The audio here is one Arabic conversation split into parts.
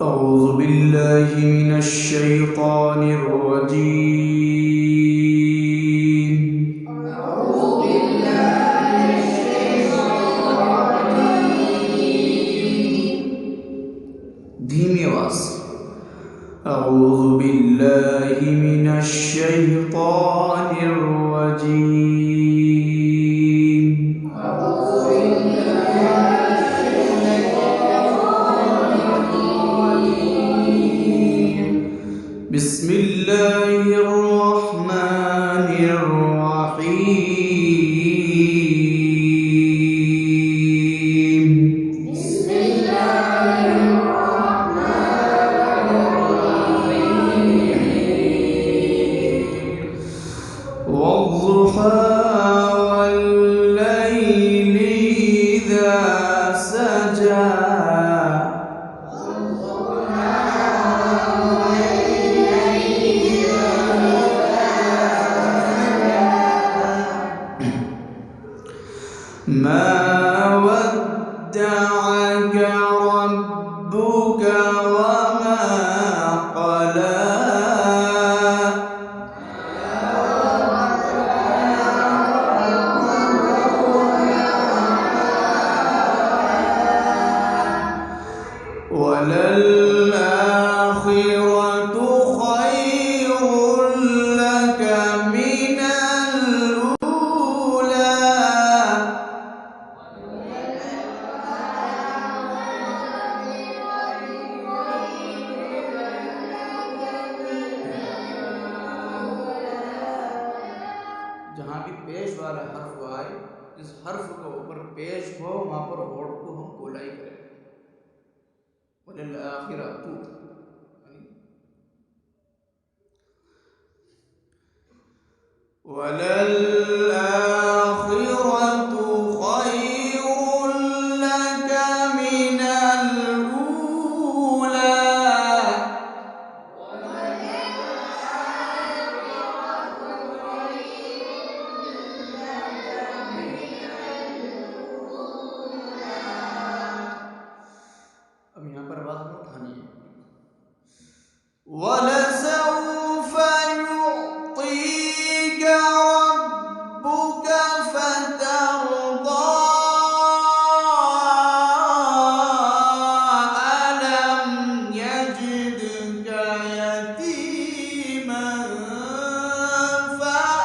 أعوذ بالله من الشيطان الرجيم. أعوذ بالله من الشيطان الرجيم. دھیمی آواز. أعوذ بالله من الشيطان الرجيم. بسم الله الرحمن الرحيم. بسم الله الرحمن الرحيم. والضحى والليل إذا سجى. ما ودعك ربك وما قلى. وللآخرة خير لك من الأولى. جہاں بھی پیش والا حرف آئے، جس حرف کو اوپر پیش ہو وہاں پر ہوڑ کو ہم گولائی کریں. وَلِلْآخِرَةُ وَلَلْآخِرَةُ خَيْرٌ لَكَ مِنَ الْأُولَى. اب یہاں پر آواز میں اٹھانی ہے. وَلَسَوْفَ يُعْطِيكَ رَبُّكَ فَتَرْضَىٰ. أَلَمْ يَجِدْكَ يَتِيمًا فَآوَىٰ.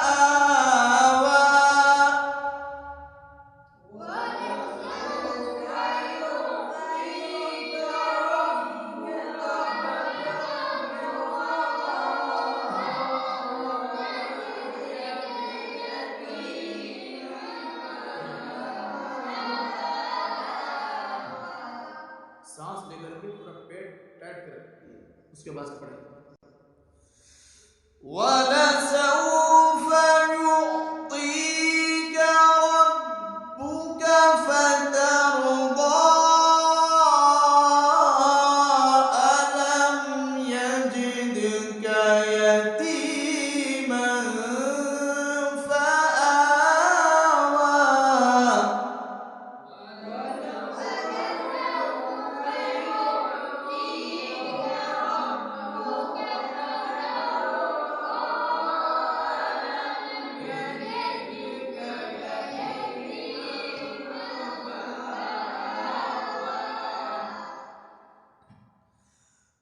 سانس لے کر کے پورا پیٹ ٹائٹ کریں، اس کے بعد پڑھیں. وَلَسَوْفَ يُعْطِيكَ رَبُّكَ فَتَرْضَىٰ. أَلَمْ يَجِدْكَ يَتِيمًا فَآوَىٰ.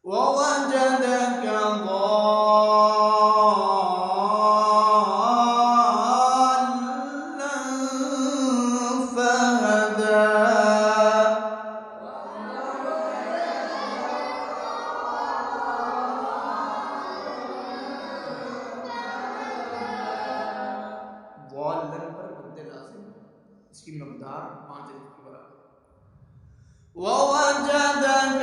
وَوَجَدَكَ ضَالًّا فَهَدَىٰ. ضالًا پر مد لازم ہے، اس کی مقدار 5 الف کے برابر. وَوَجَدَكَ